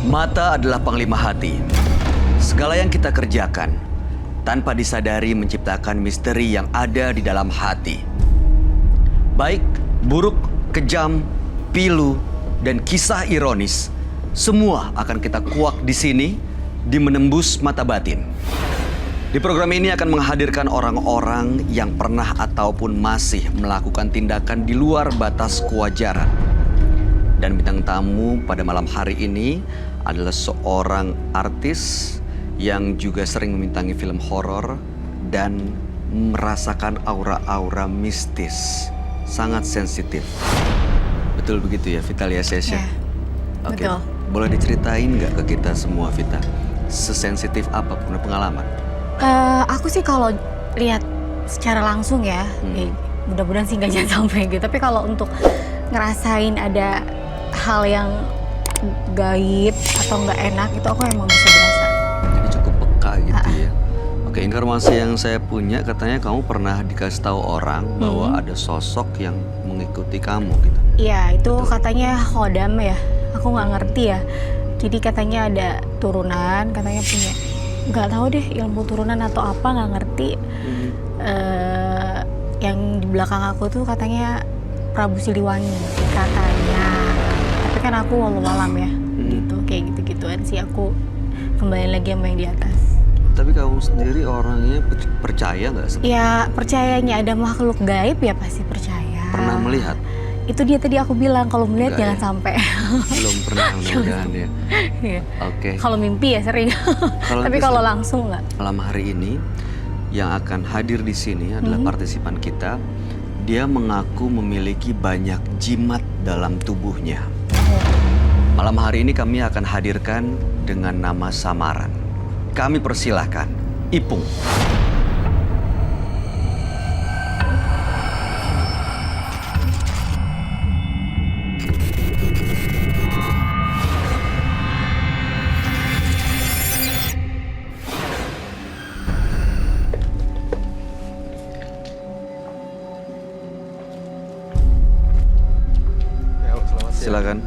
Mata adalah panglima hati. Segala yang kita kerjakan tanpa disadari menciptakan misteri yang ada di dalam hati. Baik, buruk, kejam, pilu, dan kisah ironis, semua akan kita kuak di sini di Menembus Mata Batin. Di program ini akan menghadirkan orang-orang yang pernah ataupun masih melakukan tindakan di luar batas kewajaran. Dan bintang tamu pada malam hari ini adalah seorang artis yang juga sering membintangi film horor dan merasakan aura-aura mistis. Sangat sensitif. Betul begitu ya, Vitalia Sesha? Ya, Oke. betul. Boleh diceritain nggak ke kita semua, Vita? Sesensitif apa punya pengalaman? Aku sih kalau lihat secara langsung ya, mudah-mudahan sih nggak jangan sampai gitu. Tapi kalau untuk ngerasain ada hal yang gaib atau nggak enak itu aku emang bisa berasa. Jadi cukup peka gitu ya. Oke, informasi yang saya punya katanya kamu pernah dikasih tahu orang bahwa ada sosok yang mengikuti kamu gitu. Iya, itu katanya Khodam ya. Aku nggak ngerti ya. Jadi katanya ada turunan, katanya punya nggak tahu deh ilmu turunan atau apa, nggak ngerti. Yang di belakang aku tuh katanya Prabu Siliwangi katanya. Tapi kan aku walau-walam ya, gitu kayak gitu-gituan sih, aku kembali lagi sama yang di atas. Tapi kamu sendiri orangnya percaya nggak sebenarnya? Ya percayanya ada makhluk gaib ya pasti percaya. Pernah melihat? Itu dia tadi aku bilang kalau melihat Enggak jangan ya? sampai. Belum pernah mudah-mudahan ya. Iya. Oke. Kalau mimpi ya sering. Kalau Tapi nanti kalau langsung nggak. Malam hari ini yang akan hadir di sini adalah partisipan kita. Dia mengaku memiliki banyak jimat dalam tubuhnya. Malam hari ini kami akan hadirkan dengan nama samaran. Kami persilahkan Ipung. Silakan.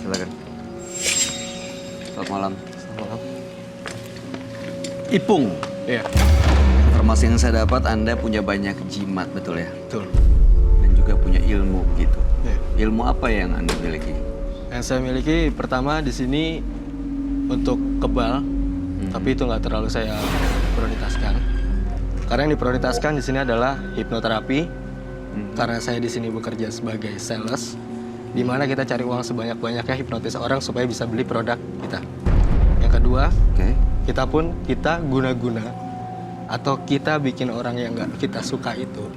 Silakan. Selamat malam. Malam. Ipung. Iya, Informasi yang saya dapat Anda punya banyak jimat, betul ya? betul. Dan juga punya ilmu gitu. Iya. Ilmu apa yang Anda miliki? Yang saya miliki pertama di sini untuk kebal, tapi itu nggak terlalu saya prioritaskan. Karena yang diprioritaskan di sini adalah hipnoterapi. Karena saya di sini bekerja sebagai sales, di mana kita cari uang sebanyak-banyaknya hipnotis orang supaya bisa beli produk kita. Yang kedua, Oke. kita guna-guna atau kita bikin orang yang nggak kita suka itu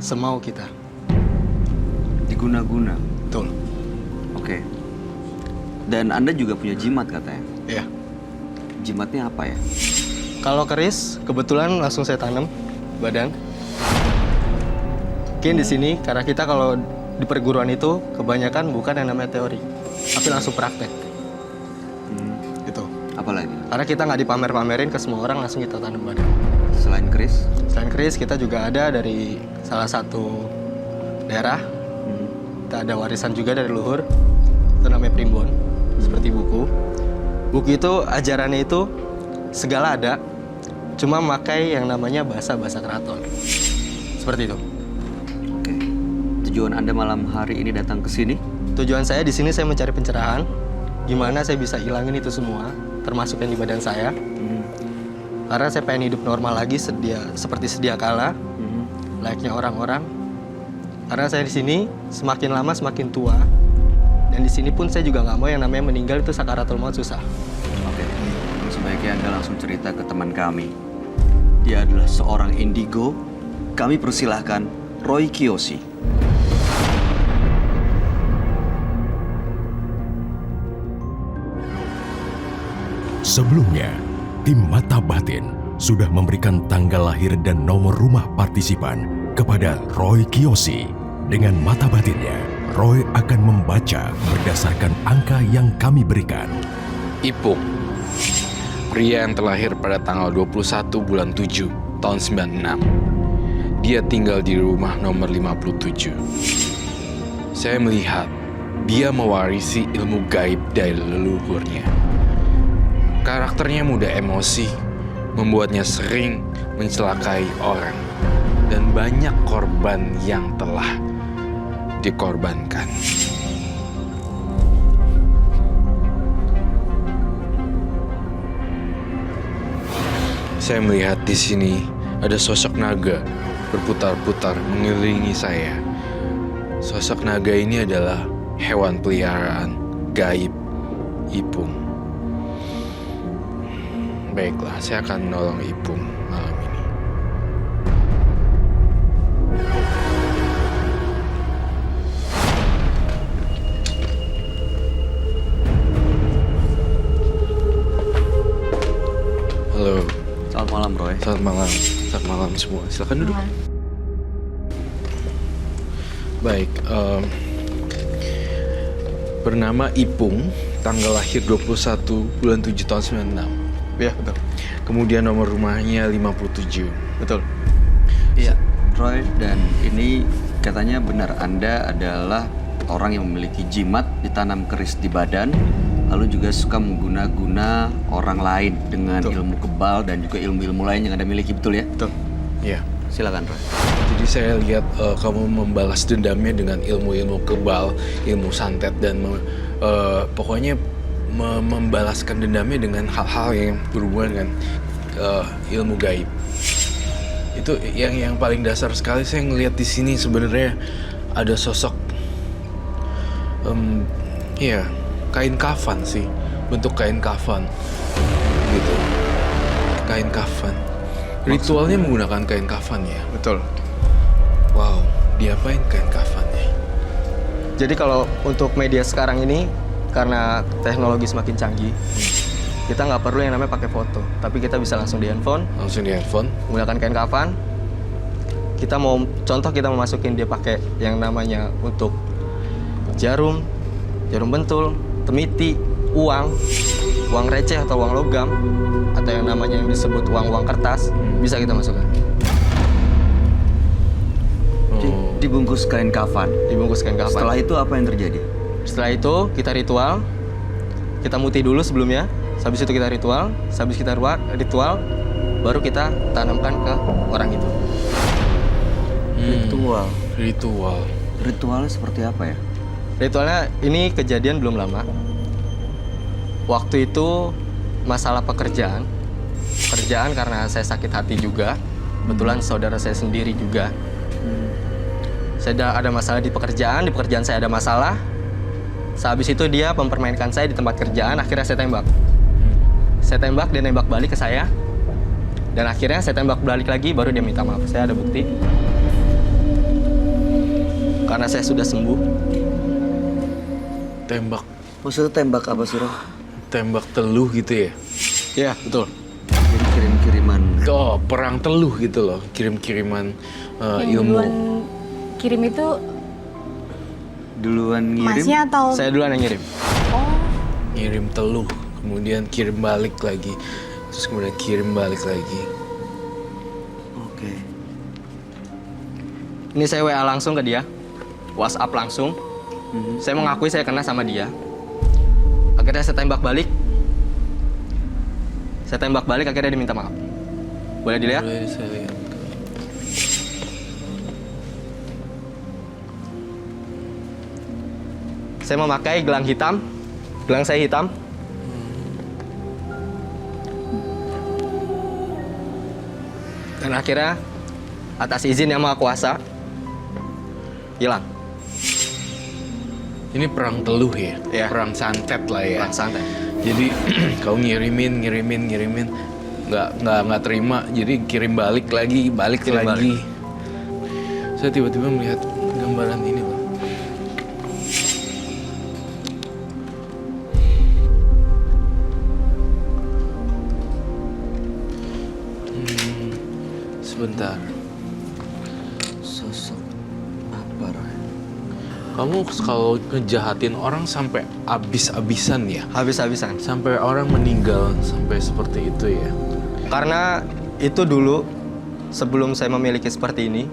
semau kita. Diguna-guna. Betul. Oke. Dan Anda juga punya jimat katanya. Iya. Jimatnya apa ya? Kalau keris, kebetulan langsung saya tanam badan. Mungkin di sini karena kita kalau di perguruan itu kebanyakan bukan yang namanya teori, tapi langsung praktek. Gitu. Apa lagi? Karena kita nggak dipamer-pamerin ke semua orang, langsung kita tanam badan. Selain keris? Selain keris, kita juga ada dari salah satu daerah. Kita ada warisan juga dari luhur. Itu namanya primbon, seperti buku. Buku itu ajarannya itu segala ada, cuma pakai yang namanya bahasa-bahasa keraton. Seperti itu. Oke. Tujuan Anda malam hari ini datang ke sini? Tujuan saya di sini saya mencari pencerahan, gimana saya bisa hilangin itu semua, termasuk yang di badan saya. Karena saya pengen hidup normal lagi, seperti sedia kala, layaknya orang-orang. Karena saya di sini semakin lama semakin tua, dan di sini pun saya juga nggak mau yang namanya meninggal itu sakaratul maut susah. Oke. Sebaiknya Anda langsung cerita ke teman kami. Dia adalah seorang indigo. Kami persilahkan Roy Kiyoshi. Sebelumnya, tim Mata Batin sudah memberikan tanggal lahir dan nomor rumah partisipan kepada Roy Kiyoshi. Dengan mata batinnya, Roy akan membaca berdasarkan angka yang kami berikan. Ipung, pria yang terlahir pada tanggal 21 bulan 7 tahun 96. Dia tinggal di rumah nomor 57. Saya melihat dia mewarisi ilmu gaib dari leluhurnya. Karakternya mudah emosi, membuatnya sering mencelakai orang, dan banyak korban yang telah dikorbankan. Saya melihat di sini ada sosok naga berputar-putar mengelilingi saya. Sosok naga ini adalah hewan peliharaan gaib Ipung. Baiklah, saya akan menolong Ipung malam ini. Halo. Selamat malam, Roy. Selamat malam. Selamat malam semua. Silakan duduk. Baik, bernama Ipung, tanggal lahir 21 bulan 7 tahun 96. Iya, betul. Kemudian nomor rumahnya 57. Betul. Iya, Roy, dan ini katanya benar Anda adalah orang yang memiliki jimat ditanam keris di badan, lalu juga suka mengguna-guna orang lain dengan Betul. ilmu kebal dan juga ilmu-ilmu lain yang Anda miliki, betul ya? Betul. Iya. Silakan, Roy. Jadi saya lihat kamu membalas dendamnya dengan ilmu-ilmu kebal, ilmu santet, dan pokoknya membalaskan dendamnya dengan hal-hal yang berhubungan dengan ilmu gaib. Itu yang paling dasar sekali saya ngelihat di sini sebenarnya ada sosok, ya kain kafan sih, bentuk kain kafan, gitu. Kain kafan. Ritualnya menggunakan kain kafan ya. Betul. Wow, diapain kain kafannya? Jadi kalau untuk media sekarang ini, karena teknologi semakin canggih, kita nggak perlu yang namanya pakai foto, tapi kita bisa langsung di handphone, Langsung di handphone. menggunakan kain kafan. Kita mau masukin dia pakai yang namanya untuk jarum bentul, temiti, uang receh atau uang logam, atau yang namanya yang disebut uang kertas, bisa kita masukkan. Dibungkus kain kafan. Dibungkus kain kafan. Setelah itu apa yang terjadi? Setelah itu kita ritual, kita mutih dulu sebelumnya, habis itu kita ritual, habis kita ritual, baru kita tanamkan ke orang itu. Ritual. Ritualnya seperti apa ya? Ritualnya ini kejadian belum lama. Waktu itu masalah pekerjaan karena saya sakit hati juga. Kebetulan saudara saya sendiri juga. Saya ada masalah di pekerjaan saya ada masalah. Sehabis itu dia mempermainkan saya di tempat kerjaan, akhirnya saya tembak. Saya tembak, dia nembak balik ke saya. Dan akhirnya saya tembak balik lagi, baru dia minta maaf. Saya ada bukti. Karena saya sudah sembuh. Tembak Maksudnya tembak apa sih, Roy? tembak teluh gitu ya? Iya, betul. Jadi kirim-kiriman. Oh, perang teluh gitu loh, kirim-kiriman Yang ilmu. duluan kirim itu Duluan ngirim. masnya atau Saya duluan yang ngirim. Ngirim teluh, kemudian kirim balik lagi, terus kemudian kirim balik lagi. Oke. Ini saya WA langsung ke dia. WhatsApp langsung. Saya mengakui saya kena sama dia. Akhirnya saya tembak balik. Akhirnya dia minta maaf. Boleh dilihat? Boleh saya lihat. Saya memakai gelang hitam. Gelang saya hitam. Dan akhirnya atas izin Yang Maha Kuasa hilang. Ini perang teluh ya? Iya. Perang santet lah ya. Perang santet. Jadi kau ngirimin, nggak terima, jadi kirim balik lagi, Kirim lagi. Saya tiba-tiba melihat gambaran ini, Bang. Sebentar. Sosok apa, Roy? Kamu kalau ngejahatin orang sampai abis-abisan ya? Habis-habisan. Sampai orang meninggal, sampai seperti itu ya? Karena itu dulu sebelum saya memiliki seperti ini,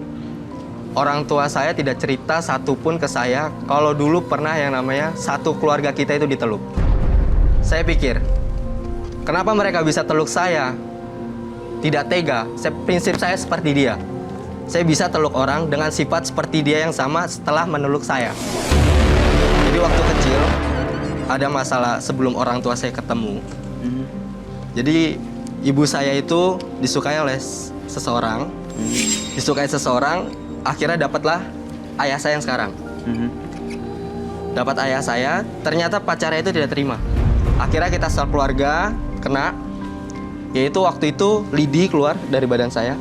orang tua saya tidak cerita satupun ke saya kalau dulu pernah yang namanya satu keluarga kita itu diteluk. Saya pikir, kenapa mereka bisa teluk saya? Tidak tega. Prinsip saya seperti dia. Saya bisa teluk orang dengan sifat seperti dia yang sama setelah meneluk saya. Jadi waktu kecil, ada masalah sebelum orang tua saya ketemu. Jadi ibu saya itu disukai oleh seseorang. Disukai seseorang, akhirnya dapatlah ayah saya yang sekarang. Dapat ayah saya, ternyata pacarnya itu tidak terima. Akhirnya kita sekeluarga kena, yaitu waktu itu lidi keluar dari badan saya.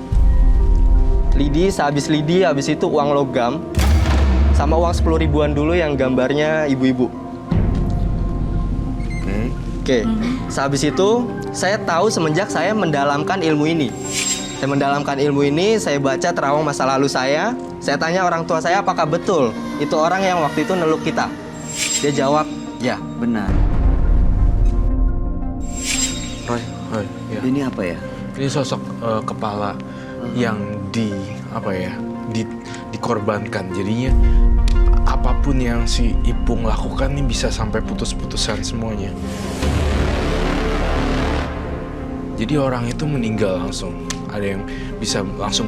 Lidi, habis itu uang logam, sama uang 10 ribuan dulu yang gambarnya ibu-ibu. Oke, sehabis itu saya tahu semenjak saya mendalamkan ilmu ini. Saya mendalamkan ilmu ini, saya baca terawang masa lalu saya tanya orang tua saya apakah betul itu orang yang waktu itu neluk kita. Dia jawab, ya. Benar. Roy, Ya. ini apa ya? Ini sosok kepala yang dikorbankan. Jadinya apapun yang si Ipung lakukan ini bisa sampai putus-putusan semuanya. Jadi orang itu meninggal langsung. Ada yang bisa langsung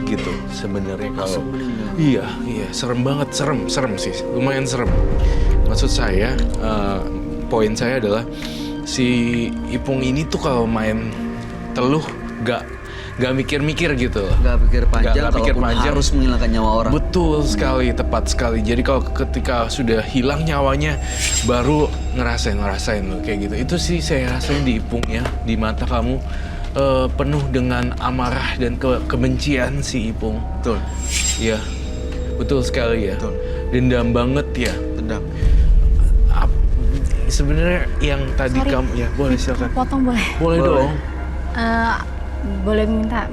gitu sebenarnya kalau iya serem banget, serem sih, lumayan serem. Maksud saya poin saya adalah si Ipung ini tuh kalau main teluh gak mikir-mikir gitu. Gak pikir panjang, Gak pikir kalaupun panjang. harus menghilangkan nyawa orang. Betul sekali, tepat sekali. Jadi kalau ketika sudah hilang nyawanya, baru ngerasain loh kayak gitu. Itu sih saya rasain di Ipung ya, di mata kamu penuh dengan amarah dan kebencian si Ipung. Betul. Iya, betul sekali ya. Betul. Dendam banget ya. Dendam. Sebenarnya yang tadi Sorry. kamu ya boleh silakan. Potong boleh? Boleh dong. Boleh minta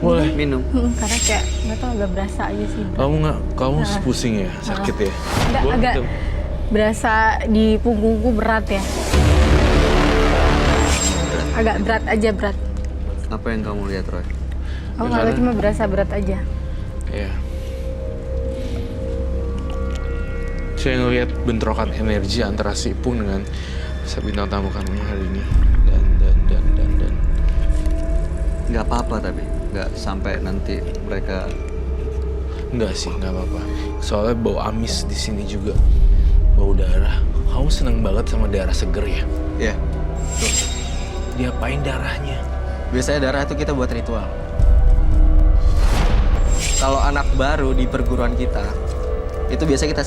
Boleh. Minum. karena kayak nggak tahu agak berasa aja sih. Kamu pusing ya, sakit ya. Nggak, Boleh agak dong. berasa di punggungku berat ya. Agak berat aja berat. Apa yang kamu lihat, Roy? Aku nggak tahu, cuma berasa berat aja. Iya. Saya ngelihat bentrokan energi antara si Ipung dengan bintang tamu kami hari ini. Dan. Nggak apa-apa tapi nggak sampai nanti mereka. Enggak sih, nggak apa-apa. Soalnya bau amis di sini juga. Bau darah. Kamu seneng banget sama darah seger ya? Iya. Tuh. Diapain darahnya? Biasanya darah itu kita buat ritual. Kalau anak baru di perguruan kita, itu biasa kita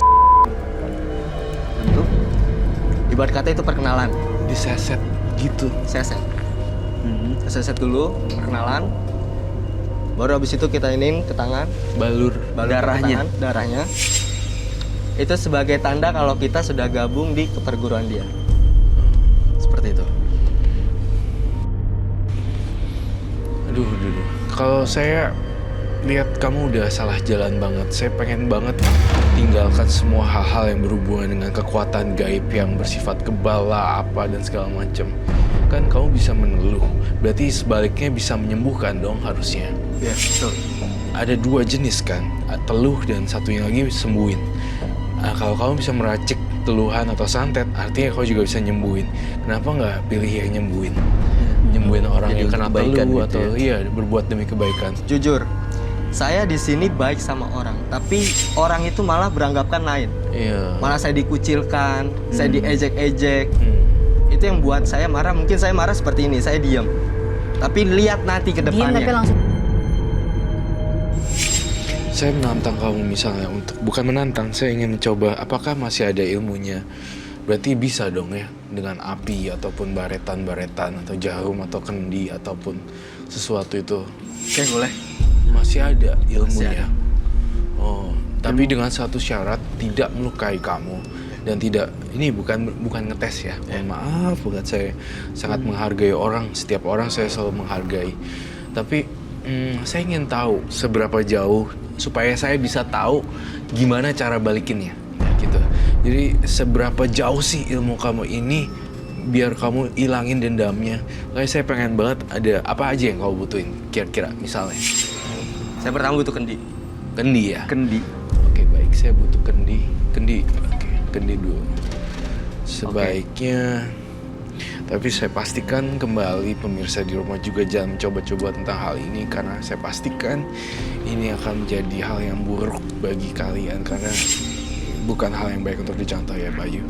Tentu. ibarat kata itu perkenalan. Diseset gitu. Seset. Seset dulu, perkenalan. Baru habis itu kita iniin ke tangan, Balur. Darahnya. Darahnya. Itu sebagai tanda kalau kita sudah gabung di keperguruan dia. Seperti itu. Aduh. Kalau saya lihat kamu udah salah jalan banget. Saya pengen banget tinggalkan semua hal-hal yang berhubungan dengan kekuatan gaib yang bersifat kebal lah, apa dan segala macam. Kan kamu bisa meneluh, berarti sebaliknya bisa menyembuhkan dong harusnya. Iya, betul. Ada dua jenis kan, teluh dan satunya lagi sembuhin. Nah, kalau kamu bisa meracik teluhan atau santet, artinya kau juga bisa nyembuhin. Kenapa nggak pilih yang nyembuhin? Nyembuhin orang Jadi yang kena kebaikan teluh gitu atau ya? iya berbuat demi kebaikan. Jujur, saya di sini baik sama orang, tapi orang itu malah beranggapan lain. Iya. Malah saya dikucilkan, saya diejek-ejek. Itu yang buat saya marah. Mungkin saya marah seperti ini, saya diam. Tapi lihat nanti ke Diam depannya. tapi langsung. Saya menantang kamu misalnya bukan menantang, saya ingin mencoba apakah masih ada ilmunya. Berarti bisa dong ya dengan api ataupun baretan-baretan atau jarum atau kendi ataupun sesuatu itu. Oke, boleh. Masih ada ilmunya. Masih ada. Oh, tapi dengan satu syarat tidak melukai kamu dan tidak ini bukan ngetes ya. Mohon maaf banget, saya sangat menghargai orang, setiap orang saya selalu menghargai. Tapi saya ingin tahu seberapa jauh supaya saya bisa tahu gimana cara balikinnya, gitu. Jadi seberapa jauh sih ilmu kamu ini biar kamu ilangin dendamnya. Kayak saya pengen banget ada apa aja yang kamu butuhin kira-kira misalnya. Saya pertama butuh kendi. Kendi ya? Kendi. Oke, baik. Saya butuh kendi. Kendi. Oke, kendi dulu. Sebaiknya... Tapi saya pastikan kembali pemirsa di rumah juga jangan coba-coba tentang hal ini. Karena saya pastikan ini akan menjadi hal yang buruk bagi kalian. Karena bukan hal yang baik untuk dicontoh ya, Bayu.